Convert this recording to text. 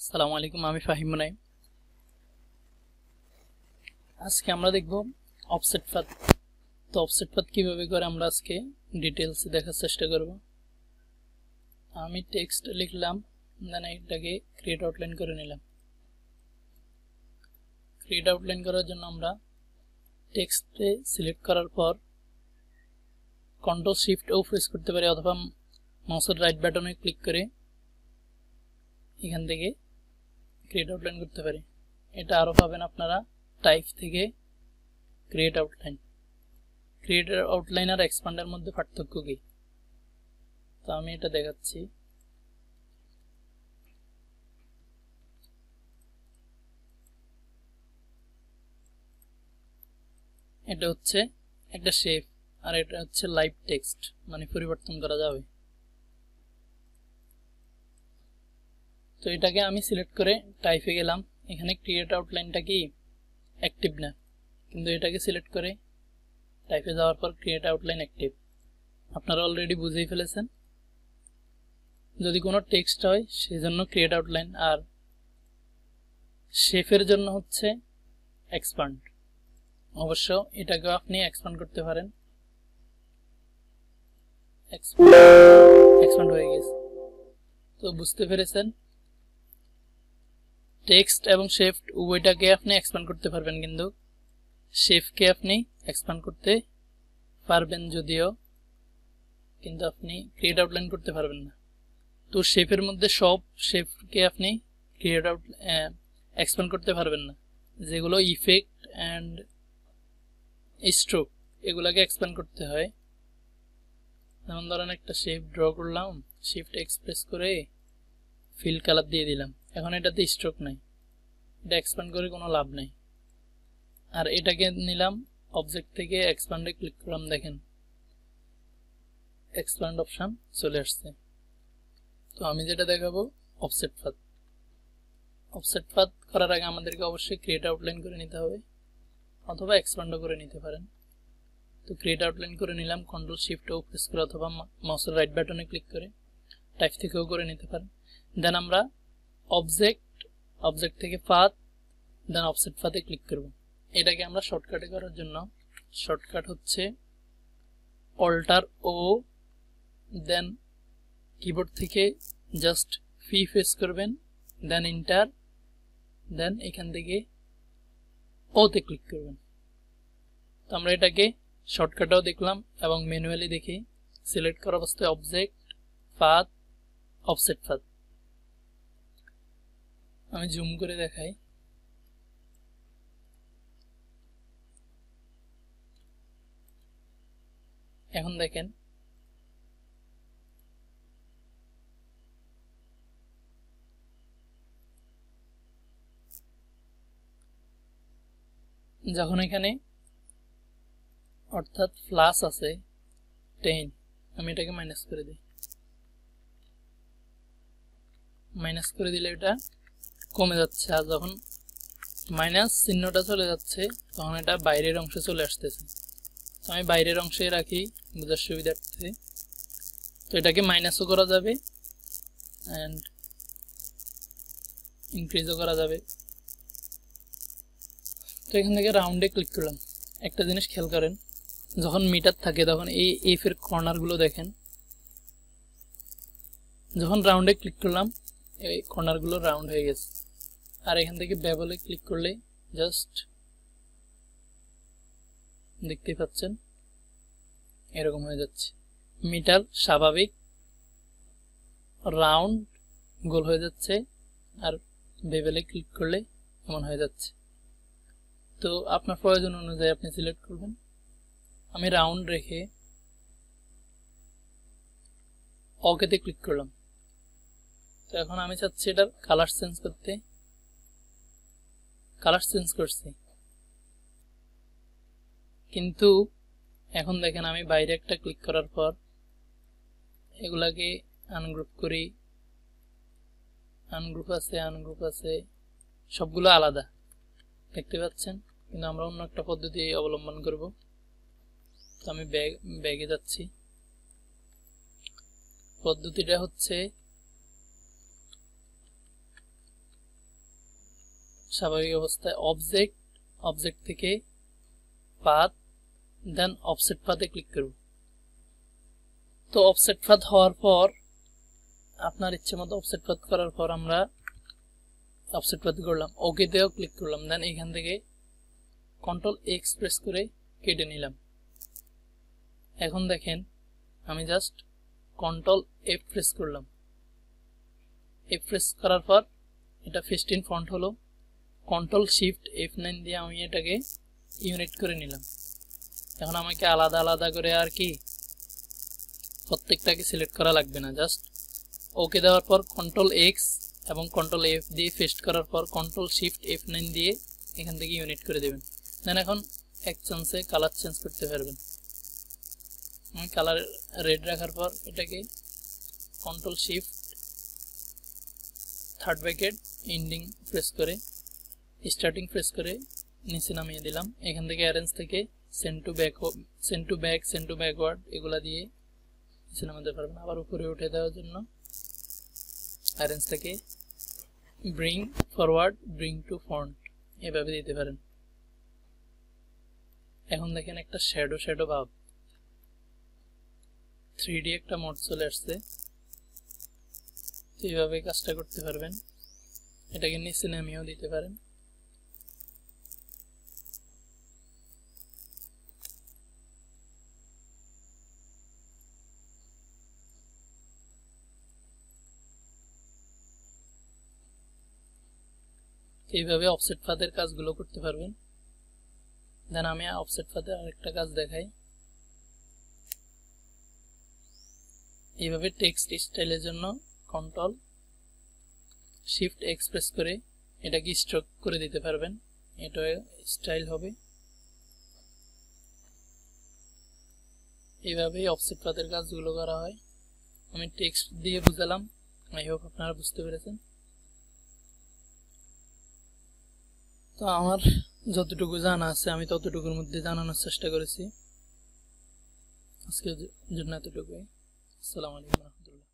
আসসালামু আলাইকুম, আমি ফাহিম নাই। আজকে আমরা দেখব অফসেট পাথ। তো অফসেট পাথ কিভাবে করে আমরা আজকে ডিটেইলস দেখার চেষ্টা করব। আমি টেক্সট লিখলাম, দেন এটাকে ক্রিয়েট আউটলাইন করে নিলাম। ক্রিয়েট আউটলাইন করার জন্য আমরা টেক্সটে সিলেক্ট করার পর কন্ট্রোল শিফট ও প্রেস করতে পারি, অথবা মাউসের রাইট বাটনে ক্লিক করে এখান থেকে ক্রিয়েট আউটলাইন করতে পারি। এটা আরও পাবেন আপনারা টাইপ থেকে ক্রিয়েট আউটলাইন। ক্রিয়েট আউটলাইন আর এক্সপান্ডের মধ্যে পার্থক্য কি, তো আমি এটা দেখাচ্ছি। এটা হচ্ছে একটা শেপ, আর এটা হচ্ছে লাইভ টেক্সট, মানে পরিবর্তন করা যাবে। তো এটাকে আমি সিলেক্ট করে টাইপে গেলাম। এখানে ক্রিয়েট আউটলাইনটা কি অ্যাক্টিভ না, কিন্তু এটাকে সিলেক্ট করে টাইপে যাওয়ার পর ক্রিয়েট আউটলাইন অ্যাক্টিভ। আপনারা অলরেডি বুঝেই ফেলেছেন। যদি কোনো টেক্সট হয় সেই জন্য ক্রিয়েট আউটলাইন, আর শেপের জন্য হচ্ছে এক্সপান্ড। অবশ্য এটাকেও আপনি এক্সপান্ড করতে পারেন। এক্সপান্ড হয়ে গেছে। তো বুঝতে পেরেছেন, টেক্সট এবং শেপ উভয়টাকে আপনি এক্সপান্ড করতে পারবেন, কিন্তু শেপকে আপনি এক্সপান্ড করতে পারবেন যদিও, কিন্তু আপনি ক্রিয়েট আউটলাইন করতে পারবেন না। তো শেপের মধ্যে সব শেপকে আপনি ক্রিয়েট আউট এক্সপান্ড করতে পারবেন না। যেগুলো ইফেক্ট অ্যান্ড স্ট্রোক, এগুলাকে এক্সপ্যান্ড করতে হয়। যেমন ধরেন একটা শেপ ড্র করলাম, শিফট এক্সপ্রেস করে ফিল কালার দিয়ে দিলাম, এখন এটাতে স্ট্রোক নাই, এটা এক্সপ্যান্ড করে কোনো লাভ নাই। আর এটাকে নিলাম অবজেক্ট থেকে, এক্সপ্যান্ডে ক্লিক করলাম, দেখেন এক্সপ্যান্ড অপশন চলে আসছে। তো আমি যেটা দেখাবো অফসেট পাথ। অফসেট পাথ করার আগে আমাদেরকে অবশ্যই ক্রিয়েট আউটলাইন করে নিতে হবে, অথবা এক্সপ্যান্ডও করে নিতে পারেন। তো ক্রিয়েট আউটলাইন করে নিলাম, কন্ট্রোল শিফট ও প্রেস করে অথবা মাউসের রাইট বাটনে ক্লিক করে টাইপ থেকেও করে নিতে পারেন। দেন আমরা অবজেক্ট থেকে পাথ, দেন অফসেট পাথে ক্লিক করব। এটাকে আমরা শর্টকাটে করার জন্য শর্টকাট হচ্ছে অল্টার ও, দেন কিবোর্ড থেকে জাস্ট পি প্রেস করবেন, দেন এন্টার, দেন এখান থেকে ওতে ক্লিক করবেন। তো আমরা এটাকে শর্টকাটেও দেখলাম এবং ম্যানুয়ালি দেখি। সিলেক্ট করা অবস্থায় অবজেক্ট, পাথ, অফসেট পাথ। আমি জুম করে দেখাই। এখন দেখেন যখন এখানে অর্থাৎ প্লাস আছে 10, আমি এটাকে মাইনাস করে দিই। মাইনাস করে দিলে এটা কমে যাচ্ছে, আর যখন মাইনাস চিহ্নটা চলে যাচ্ছে তখন এটা বাইরের অংশে চলে আসতেছে। তো আমি বাইরের অংশে রাখি বোঝার সুবিধার্থে। তো এটাকে মাইনাসও করা যাবে অ্যান্ড ইনক্রিজও করা যাবে। তো এখান থেকে রাউন্ডে ক্লিক করলাম। একটা জিনিস খেয়াল করেন, যখন মিটার থাকে তখন এই এফ এর কর্নারগুলো দেখেন, যখন রাউন্ডে ক্লিক করলাম এই কর্নারগুলো রাউন্ড হয়ে গেছে। আর এখান থেকে বেবলে ক্লিক করলে জাস্ট দেখতেই পাচ্ছেন এরকম হয়ে যাচ্ছে। মিটার স্বাভাবিক রাউন্ড গোল হয়ে যাচ্ছে, আর বেবলে ক্লিক করলে এমন হয়ে যাচ্ছে। তো আপনার প্রয়োজন অনুযায়ী আপনি সিলেক্ট করবেন। আমি রাউন্ড রেখে ওকেতে ক্লিক করলাম। তো এখন আমি চাচ্ছি এটার কালার চেঞ্জ করতে, কালার চেঞ্জ করছি। কিন্তু এখন দেখেন আমি বাইরে একটা ক্লিক করার পর এগুলাকে আনগ্রুপ করি, আনগ্রুপ আছে, সবগুলো আলাদা দেখতে পাচ্ছেন। কিন্তু আমরা অন্য একটা পদ্ধতি অবলম্বন করব। তো আমি ব্যাগে যাচ্ছি। পদ্ধতিটা হচ্ছে স্বাভাবিক অবস্থায় অবজেক্ট থেকে পাথ, দেন অফসেট পাথে ক্লিক করব। তো অফসেট পাথ হওয়ার পর আপনার ইচ্ছে মতো অফসেট পাথ করার পর আমরা অফসেট পাথ করলাম, ওকে তেও ক্লিক করলাম, দেন এখান থেকে কন্ট্রোল এক্স প্রেস করে কেটে নিলাম। এখন দেখেন আমি জাস্ট কন্ট্রোল এফ প্রেস করলাম। এফ প্রেস করার পর এটা 15 ফন্ট হলো। কন্ট্রোল শিফট F9 দিয়ে আমি এটাকে ইউনিট করে নিলাম। এখন আমাকে আলাদা আলাদা করে আর কি প্রত্যেকটাকে সিলেক্ট করা লাগবে না, জাস্ট ওকে দেওয়ার পর কন্ট্রোল এক্স এবং কন্ট্রোল এফ দিয়ে পেস্ট করার পর কন্ট্রোল শিফট F9 দিয়ে এখান থেকে ইউনিট করে দেবেন। দেন এখন এক চান্সে কালার চেঞ্জ করতে পারবেন। আমি কালার রেড রাখার পর এটাকে control shift third bracket ending press করে স্টার্টিং প্রেস করে নিচে নামিয়ে দিলাম। এখান থেকে অ্যারেঞ্জ থেকে সেন্ড টু ব্যাকওয়ার্ড এগুলা দিয়ে নিচে নামাতে পারবেন। আবার উপরে উঠে দেওয়ার জন্য অ্যারেঞ্জ থেকে bring forward, bring to front এভাবে দিতে পারেন। এখন দেখেন একটা শ্যাডো ভাব 3D একটা মোড চলে আসছে। এইভাবে কাজটা করতে পারবেন। এটাকে নিচে নামিয়েও দিতে পারেন। এইভাবে অফসেট পাথের কাজগুলো করতে পারবেন। দেন আমি অফসেট পাথের আরেকটা কাজ দেখাই। এইভাবে টেক্সট স্টাইলের জন্য কন্ট্রোল শিফট এক্স প্রেস করে এটাকে স্ট্রোক করে দিতে পারবেন, এটা স্টাইল হবে। এইভাবেই অফসেট পাথের কাজগুলো করা হয়। আমি টেক্সট দিয়ে বুঝালাম, আই হোপ আপনারা বুঝতে পেরেছেন। তো আমার যতটুকু জানা আছে আমি ততটুকুর মধ্যে জানানোর চেষ্টা করেছি। আজকের জন্য এতটুকুই। আসসালামু আলাইকুম রহমতুল্লাহ।